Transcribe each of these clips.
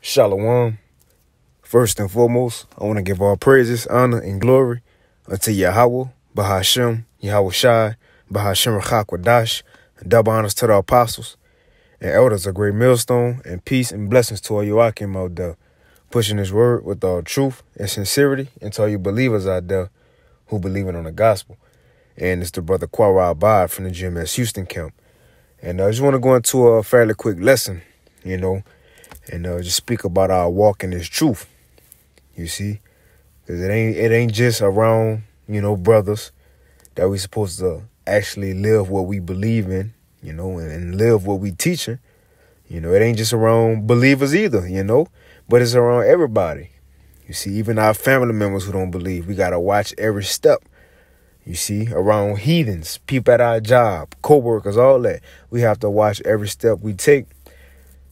Shalom. First and foremost, I want to give all praises, honor, and glory unto Yahweh, Bahashem, Yahweh Shai, Bahashem Rachakwadash, and double honors to the apostles and elders of Great Millstone, and peace and blessings to all you Akim out there, pushing his word with all truth and sincerity, and to all you believers out there who believe in on the gospel. And it's the brother Quara Abad from the GMS Houston camp. And I just want to go into a fairly quick lesson, and just speak about our walk in this truth. You see, because it ain't just around, brothers that we supposed to actually live what we believe in, and live what we teaching. It ain't just around believers either, but it's around everybody. You see, even our family members who don't believe, we got to watch every step. You see, around heathens, people at our job, co-workers, all that. We have to watch every step we take.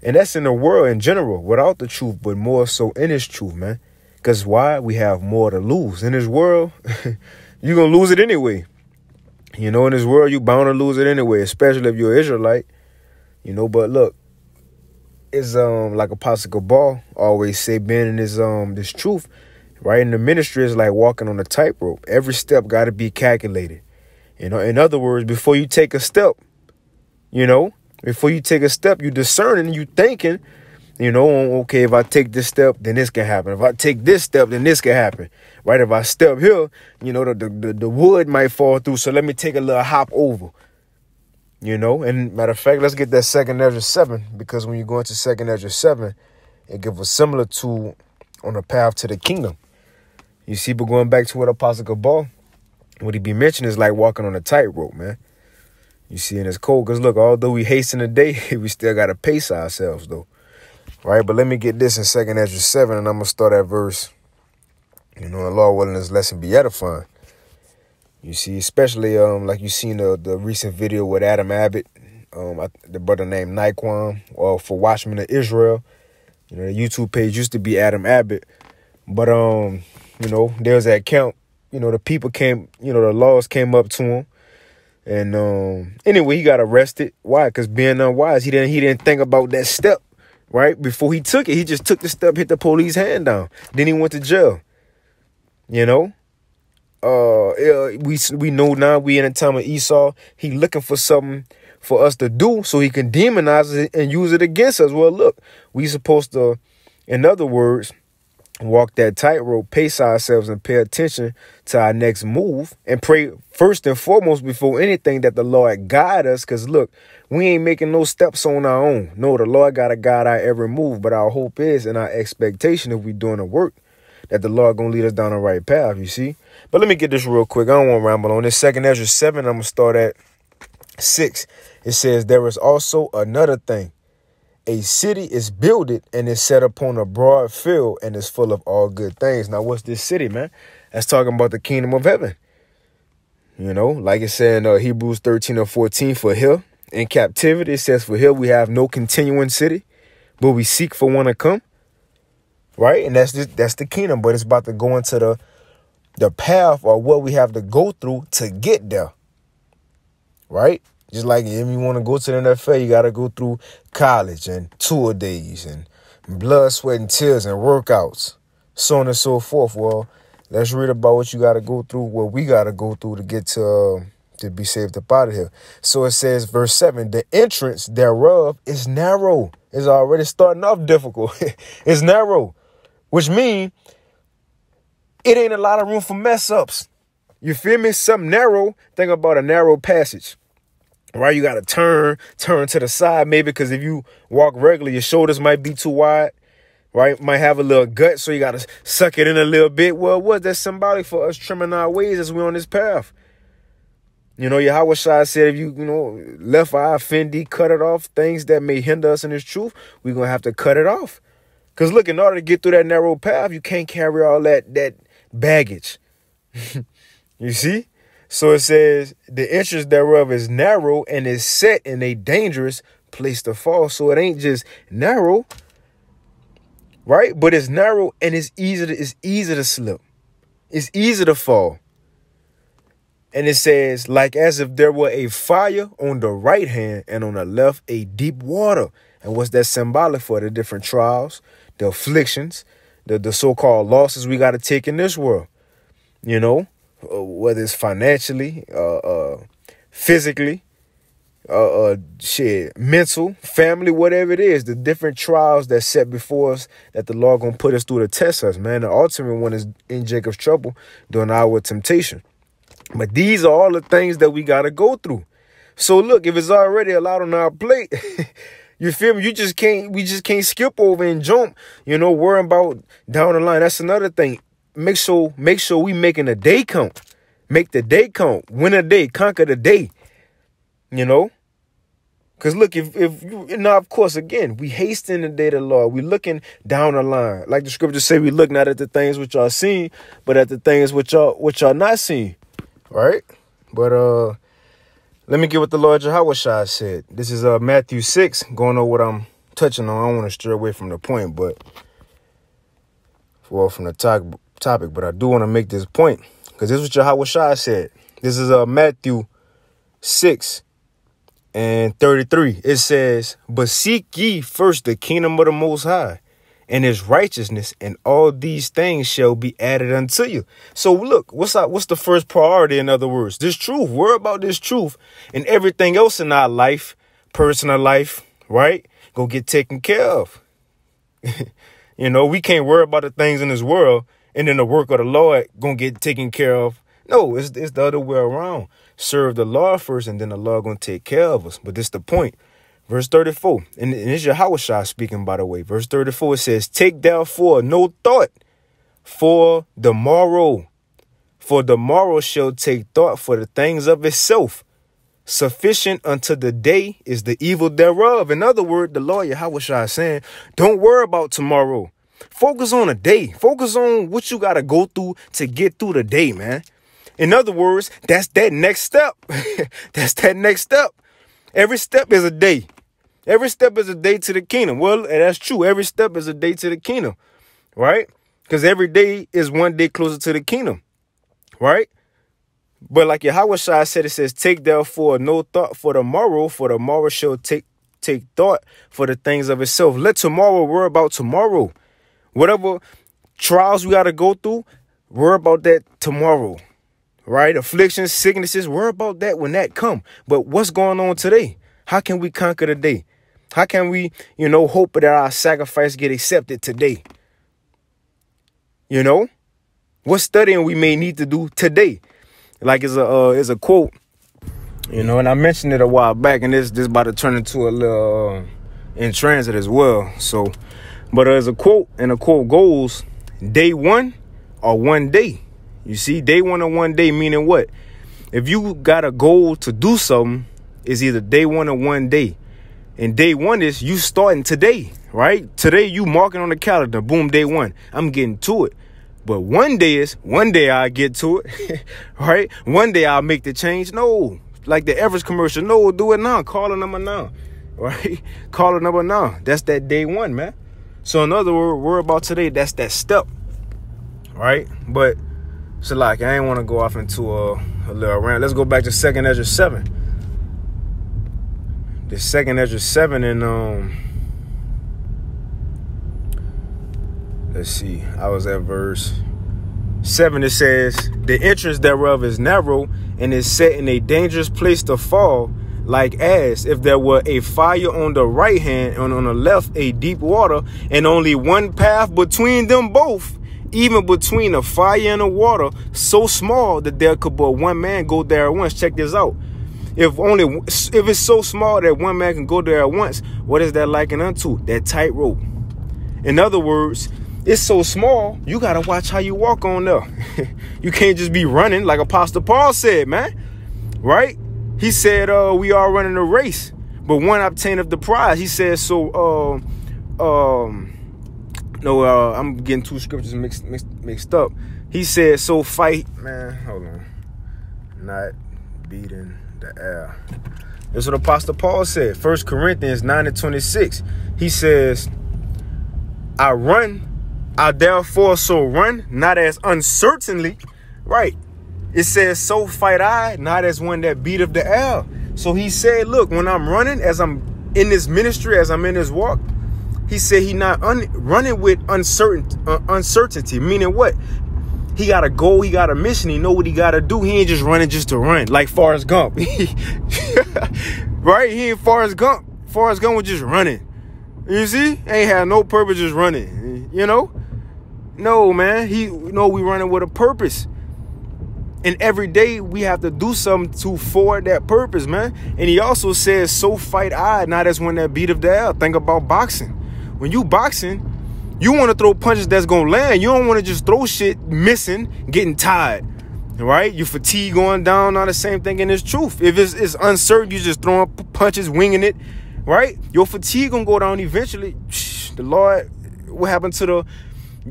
And that's in the world in general, without the truth, but more so in this truth, man. Because why? We have more to lose. In this world, you're going to lose it anyway. In this world, you're bound to lose it anyway, especially if you're an Israelite. But look, it's like Apostle Gabal always say, being in this truth, right? In the ministry is like walking on a tightrope. Every step got to be calculated. In other words, before you take a step, before you take a step, you discerning, you thinking, okay, if I take this step, then this can happen. If I take this step, then this can happen, right? If I step here, the wood might fall through, so let me take a little hop over, And matter of fact, let's get that 2nd Ezra 7, because when you go into 2nd Ezra 7, it gives a similar tool on the path to the kingdom. You see, but going back to what Apostle Gabal, what he be mentioning is like walking on a tightrope, man. You see, and it's cold because, look, although we hasten the day, we still got to pace ourselves, though. Right? But let me get this in 2nd Ezra 7, and I'm going to start at verse, and Lord willing, this lesson be edifying. You see, especially like you seen the recent video with Adam Abbott, the brother named Naquan, or for Watchmen of Israel. The YouTube page used to be Adam Abbott. But, there was that account, the people came, the laws came up to him. And anyway, he got arrested. Why? Because being unwise, he didn't think about that step, right? Before he took it, he just took the step, hit the police hand down. Then he went to jail. We know now we in a time of Esau. He looking for something for us to do so he can demonize it and use it against us. Well, look, we supposed to, in other words, walk that tightrope, pace ourselves, and pay attention to our next move, and pray first and foremost before anything that the Lord guide us. Because look, we ain't making no steps on our own. No, the Lord got to guide our every move. But our hope is, and our expectation, if we doing the work, that the Lord gonna lead us down the right path. You see. But let me get this real quick. I don't want to ramble on this. 2nd Ezra 7. I'm gonna start at 6. It says, there is also another thing. A city is builded and is set upon a broad field and is full of all good things. Now, what's this city, man? That's talking about the kingdom of heaven. Like it said in Hebrews 13 or 14, for here in captivity, it says, for here we have no continuing city, but we seek for one to come. Right. And that's the kingdom. But it's about to go into the path or what we have to go through to get there. Right. Just like if you want to go to the NFL, you got to go through college and tour days and blood, sweat, and tears and workouts, so on and so forth. Well, let's read about what you got to go through, what we got to go through to get to be saved up out of here. So it says, verse 7, the entrance thereof is narrow. It's already starting off difficult. It's narrow, which means it ain't a lot of room for mess ups. You feel me? Something narrow. Think about a narrow passage. Right, you got to turn to the side, maybe, because if you walk regularly, your shoulders might be too wide, right? Might have a little gut, so you got to suck it in a little bit. Well, what's that symbolic for us trimming our ways as we're on this path? Yahweh Shai said, if you, left eye offend thee, cut it off. Things that may hinder us in this truth, we're going to have to cut it off. Because, look, in order to get through that narrow path, you can't carry all that baggage. You see? So it says, the entrance thereof is narrow and is set in a dangerous place to fall. So it ain't just narrow, right? But it's narrow and it's easy to slip. It's easy to fall. And it says, like as if there were a fire on the right hand and on the left, a deep water. And what's that symbolic for? The different trials, the afflictions, the so-called losses we got to take in this world. You know, whether it's financially, physically, mental, family, whatever it is, the different trials that set before us that the Lord gonna put us through to test us, man. The ultimate one is in Jacob's trouble during our temptation. But these are all the things that we gotta go through. So look, if it's already a lot on our plate, you feel me? We just can't skip over and jump, worrying about down the line. That's another thing. Make sure we making a day count. Make the day count. Win a day. Conquer the day. Because look, if of course, again, we hasten the day of the Lord. We looking down the line. Like the scriptures say, we look not at the things which are seen, but at the things which are not seen. Right? But let me get what the Lord Yahushua said. This is Matthew 6, going over what I'm touching on. I don't want to stray away from the point, but from the topic, but I do want to make this point. Because this is what Yahushua said. This is Matthew 6:33. It says, "But seek ye first the kingdom of the Most High and his righteousness, and all these things shall be added unto you." So look, what's the first priority? In other words, this truth. Worry about this truth, and everything else in our life, personal life, right, go get taken care of. We can't worry about the things in this world and then the work of the Lord gonna get taken care of. No, it's the other way around. Serve the Lord first, and then the Lord gonna take care of us. But this is the point. Verse 34, and it's Yahushua speaking, by the way. Verse 34, it says, "Take therefore no thought for the morrow shall take thought for the things of itself. Sufficient unto the day is the evil thereof." In other words, the Lord Yahushua is saying, don't worry about tomorrow. Focus on a day. Focus on what you got to go through to get through the day, man. In other words, that's that next step. That's that next step. Every step is a day. Every step is a day to the kingdom. Well, that's true. Every step is a day to the kingdom, right? Because every day is one day closer to the kingdom, right? But like Yahushua said, it says, "Take therefore no thought for the morrow shall take thought for the things of itself." Let tomorrow worry about tomorrow. Whatever trials we got to go through, worry about that tomorrow, right? Afflictions, sicknesses, worry about that when that come. But what's going on today? How can we conquer the day? How can we, hope that our sacrifice get accepted today? What studying we may need to do today? Like it's a quote, and I mentioned it a while back, and this about to turn into a little in transit as well. So, but there's a quote, and the quote goes, "Day one or one day." You see, day one or one day, meaning what? If you got a goal to do something, it's either day one or one day. And day one is you starting today, right? Today you marking on the calendar, boom, day one. I'm getting to it. But one day I'll get to it, right? One day I'll make the change. No, like the Everest commercial. No, do it now. Call a number now, right? Call a number now. That's that day one, man. So in other words, worry about today. That's that step, right? But so like, I ain't want to go off into a little rant. Let's go back to 2nd Ezra 7. The 2nd Ezra 7 and let's see, I was at verse 7. It says, "The entrance thereof is narrow, and is set in a dangerous place to fall, like as if there were a fire on the right hand and on the left a deep water, and only one path between them both, even between the fire and the water, so small that there could but one man go there at once." Check this out. If it's so small that one man can go there at once, what is that likened unto? That tightrope. In other words, it's so small, you got to watch how you walk on there. You can't just be running like Apostle Paul said, man. Right? He said, we are running a race, but one obtaineth the prize. He said, I'm getting two scriptures mixed up. He said, so fight, man, hold on. Not beating the air. That's what Apostle Paul said. 1 Corinthians 9:26. He says, I therefore so run, not as uncertainly. Right. It says, so fight I, not as one that beateth the air. So he said, look, when I'm running, as I'm in this ministry, as I'm in this walk, he said he not running with uncertainty, meaning what? He got a goal, he got a mission, he know what he got to do. He ain't just running just to run, like Forrest Gump. Right? He ain't Forrest Gump. Forrest Gump was just running. You see? Ain't had no purpose, just running. You know? No, man. We running with a purpose. And every day we have to do something to forward that purpose, man. And he also says, so fight I, not as one that beat of the air. Think about boxing. When you boxing, you want to throw punches that's going to land. You don't want to just throw shit missing, getting tired. Right? Your fatigue going down, not the same thing. And it's truth. If it's uncertain, you just throwing punches, winging it. Right? Your fatigue going to go down eventually. The Lord, what happened to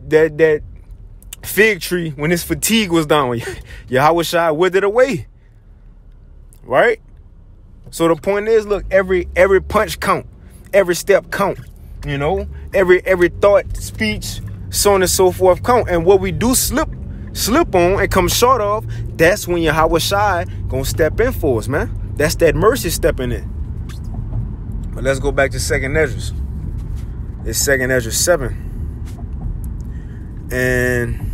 that fig tree when his fatigue was down? Yahweh Shai withered away. Right? So the point is, look, every punch count. Every step count. You know, every thought, speech, so on and so forth count. And what we do slip on and come short of, that's when Yahweh Shai gonna step in for us, man. That's that mercy stepping in. But let's go back to 2nd Esdras. It's 2nd Esdras 7. And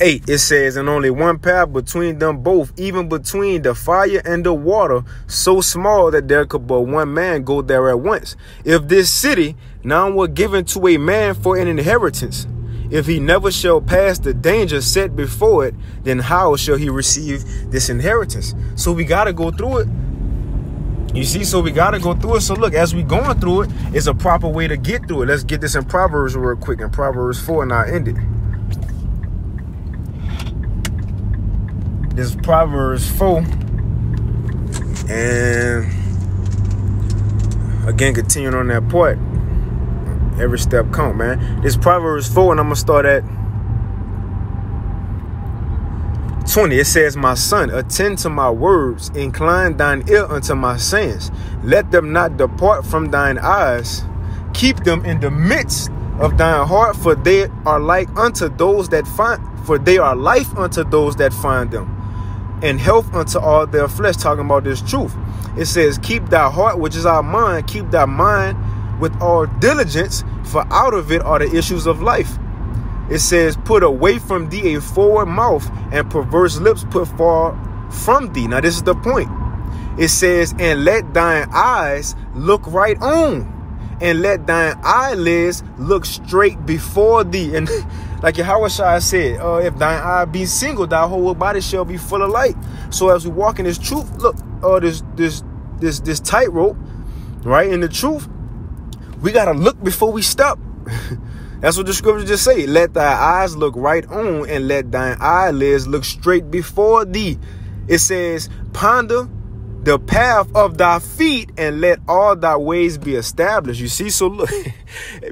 8, it says, and only one path between them both, even between the fire and the water, so small that there could but one man go there at once. If this city now were given to a man for an inheritance, if he never shall pass the danger set before it, then how shall he receive this inheritance? So we got to go through it. You see, so we got to go through it. So look, as we going through it, it's a proper way to get through it. Let's get this in Proverbs real quick. In Proverbs 4, and I'll end it. This is Proverbs 4. And again, continuing on that point, every step count, man. This Proverbs 4, and I'm going to start at 20. It says, my son, attend to my words, incline thine ear unto my sayings. Let them not depart from thine eyes. Keep them in the midst of thine heart, for they are like unto those that find, for they are life unto those that find them, and health unto all their flesh. Talking about this truth. It says, keep thy heart, which is our mind, keep thy mind with all diligence, for out of it are the issues of life. It says, put away from thee a forward mouth, and perverse lips put far from thee. Now this is the point. It says, and let thine eyes look right on, and let thine eyelids look straight before thee. And like Yahweh Shai said, if thine eye be single, thy whole body shall be full of light. So as we walk in this truth, look, this tightrope, right? In the truth, we got to look before we step. That's what the scripture just say. Let thy eyes look right on, and let thine eyelids look straight before thee. It says, ponder the path of thy feet, and let all thy ways be established. You see, so look,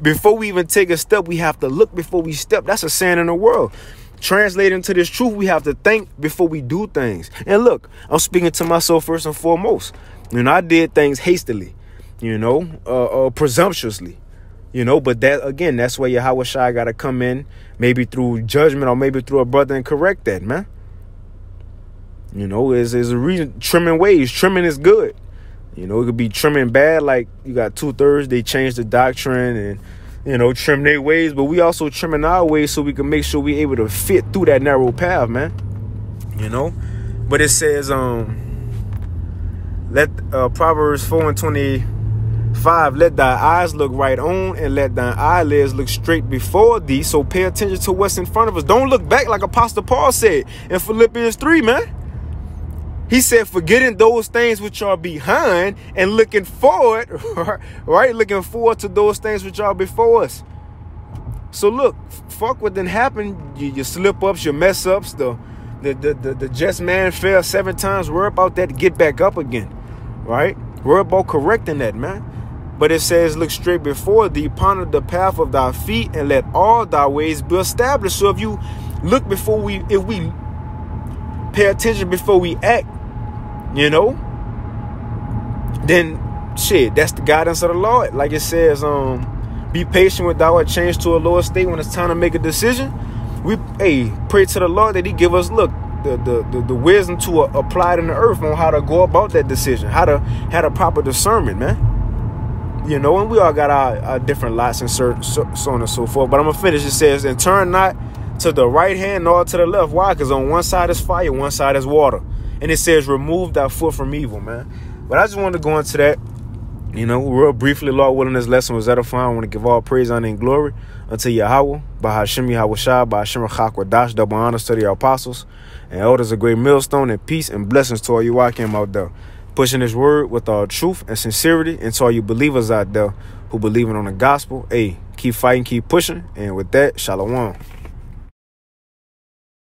before we even take a step, we have to look before we step. That's a saying in the world. Translating to this truth, we have to think before we do things. And look, I'm speaking to myself first and foremost. You know, I did things hastily, presumptuously. But that, again, that's where Yahweh Shai got to come in, maybe through judgment or maybe through a brother, and correct that, man. There's a reason. Trimming ways. Trimming is good. It could be trimming bad, like you got 2/3, they change the doctrine and, trim their ways. But we also trimming our ways so we can make sure we're able to fit through that narrow path, man. But it says, let Proverbs 4 and 25, let thy eyes look right on, and let thine eyelids look straight before thee. So pay attention to what's in front of us. Don't look back, like Apostle Paul said in Philippians 3, man. He said, forgetting those things which are behind and looking forward, right? Looking forward to those things which are before us. So look, fuck what done happened. Your slip ups, your mess ups, the just man fell 7 times. Worry about that to get back up again, right? Worry about correcting that, man. But it says, look straight before thee, ponder the path of thy feet, and let all thy ways be established. So if you look if we pay attention before we act, then shit, that's the guidance of the Lord. Like it says, be patient with thou art changed to a lower state when it's time to make a decision. We pray to the Lord that he give us, look, the wisdom to apply it in the earth on how to go about that decision, how to have a proper discernment, man. You know, and we all got our different lots and so on and so forth. But I'm going to finish. It says, and turn not to the right hand nor to the left. Why? Because on one side is fire, one side is water. And it says, remove thy foot from evil, man. But I just wanted to go into that, you know, real briefly. Lord willing, this lesson was edifying. I want to give all praise, honor, and glory unto Yahweh, Bahashem Yahweh Shai, Bahashem Chakwadash, double honors to the apostles and elders, a great millstone, and peace and blessings to all you Wakim out there, pushing this word with all truth and sincerity, and to all you believers out there who believing on the gospel. Hey, keep fighting, keep pushing. And with that, shalom.